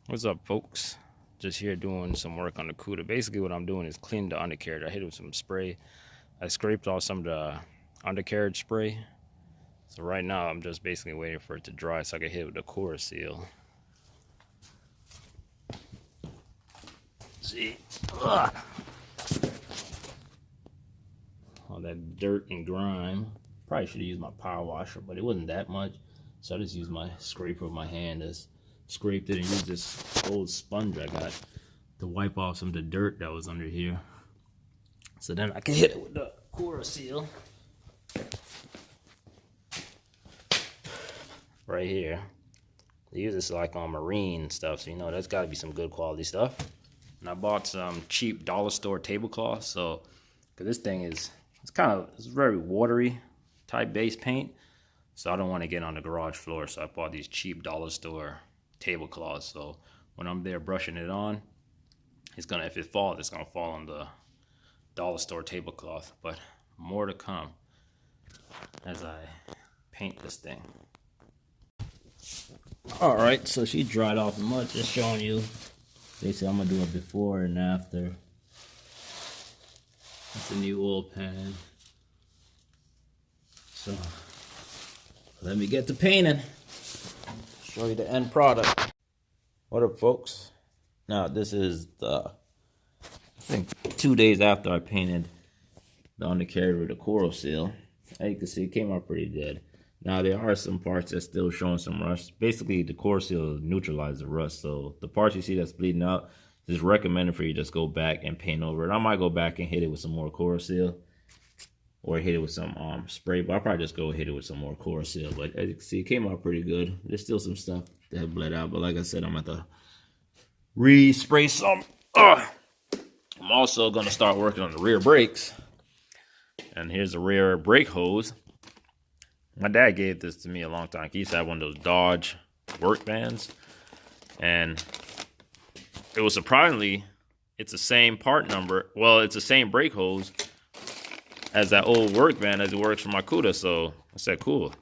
What's up, folks? Just here doing some work on the cuda. Basically, what I'm doing is clean the undercarriage. I hit it with some spray. I scraped off some of the undercarriage spray. So right now, I'm just basically waiting for it to dry so I can hit it with the core seal. See, ugh. All that dirt and grime. Probably should have used my power washer, but it wasn't that much. So I just used my scraper of my hand. Just scraped it and used this old sponge I got to wipe off some of the dirt that was under here. So then I can hit it with the core seal. Right here. They use this like on marine stuff, so you know that's got to be some good quality stuff. And I bought some cheap dollar store tablecloth, so because this thing is it's very watery type base paint, so I don't want to get on the garage floor. So I bought these cheap dollar store tablecloths. So when I'm there brushing it on, if it falls, it's gonna fall on the dollar store tablecloth. But more to come as I paint this thing. All right, so she dried off the mud, just showing you. Basically, I'm gonna do a before and after. It's a new oil pan. So let me get to painting. Show you the end product. What up, folks? Now this is I think 2 days after I painted the undercarriage with the coral seal. As you can see, it came out pretty good. Now there are some parts that's still showing some rust. Basically, the core seal neutralizes the rust. So the parts you see that's bleeding out, it's recommended for you to just go back and paint over it. I might go back and hit it with some more core seal, or hit it with some spray. But I'll probably just go hit it with some more core seal. But as you can see, it came out pretty good. There's still some stuff that bled out. But like I said, I'm at the re-spray some. I'm also gonna start working on the rear brakes. And here's the rear brake hose. My dad gave this to me a long time. He used to have one of those Dodge work bands. And it was surprisingly, it's the same part number. Well, it's the same brake hose as that old work band as it works for my cuda. So I said, cool.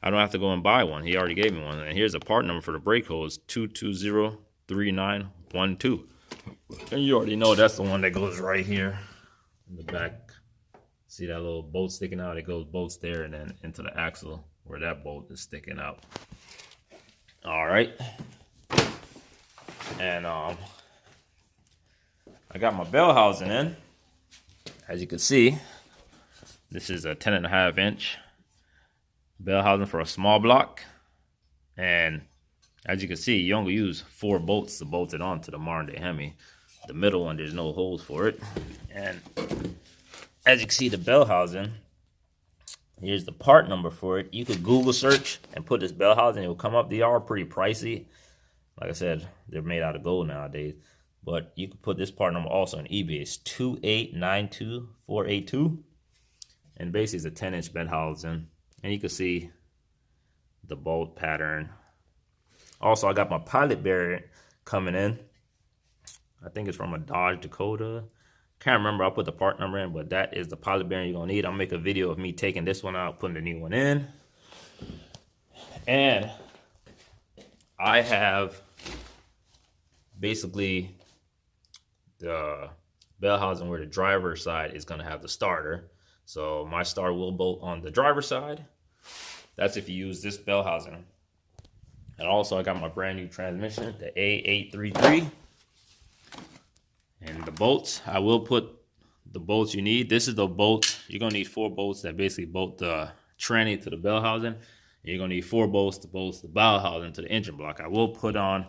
I don't have to go and buy one. He already gave me one. And here's the part number for the brake hose, 2203912. And you already know that's the one that goes right here in the back. See that little bolt sticking out? It goes bolts there and then into the axle where that bolt is sticking out. All right. And I got my bell housing in. As you can see, this is a 10.5 inch bell housing for a small block. And as you can see, you only use 4 bolts to bolt it onto the modern day Hemi. The middle one, there's no holes for it. And as you can see, the bell housing, here's the part number for it. You could Google search and put this bell housing, it will come up. They are pretty pricey. Like I said, they're made out of gold nowadays. But you could put this part number also on eBay. It's 2892482. And basically it's a 10-inch bell housing. And you can see the bolt pattern. Also, I got my pilot bearing coming in. I think it's from a Dodge Dakota. Can't remember. I'll put the part number in, but that is the pilot bearing you're gonna need. I'll make a video of me taking this one out, putting the new one in. And I have basically the bell housing where the driver's side is gonna have the starter. So my starter will bolt on the driver's side. That's if you use this bell housing. And also I got my brand new transmission, the A833. And the bolts, I will put the bolts you need. This is the bolt. You're gonna need 4 bolts that basically bolt the tranny to the bell housing. And you're gonna need 4 bolts to bolt the bell housing to the engine block. I will put on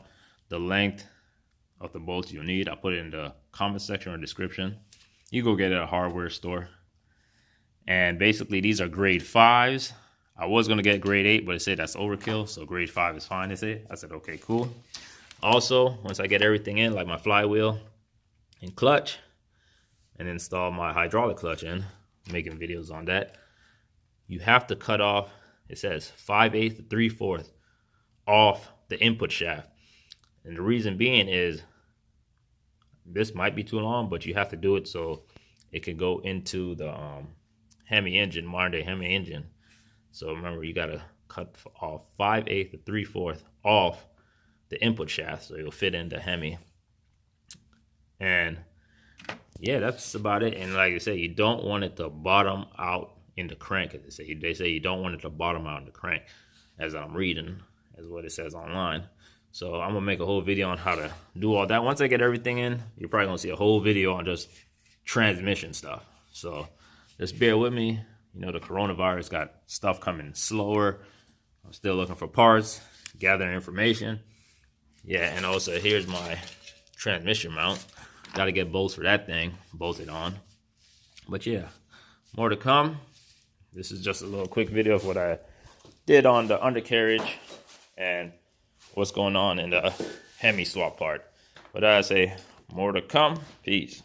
the length of the bolts you need. I'll put it in the comment section or description. You go get it at a hardware store. And basically these are grade 5s. I was gonna get grade 8, but it said that's overkill, so grade 5 is fine, they say. I said, okay, cool. Also, once I get everything in, like my flywheel and clutch, and install my hydraulic clutch in, making videos on that, you have to cut off, it says 5/8 to 3/4 off the input shaft. And the reason being is, this might be too long, but you have to do it so it can go into the Hemi engine, modern day Hemi engine. So remember, you gotta cut off 5/8 to 3/4 off the input shaft, so it'll fit in the Hemi. And yeah, that's about it. And like I say, you don't want it to bottom out in the crank. As they say you don't want it to bottom out in the crank, as I'm reading, as what it says online. So I'm gonna make a whole video on how to do all that. Once I get everything in, you're probably gonna see a whole video on just transmission stuff. So just bear with me. You know, the coronavirus got stuff coming slower. I'm still looking for parts, gathering information. Yeah, and also here's my transmission mount. Got to get bolts for that thing bolted on. But yeah, more to come. This is just a little quick video of what I did on the undercarriage and what's going on in the Hemi swap part. But I say more to come. Peace.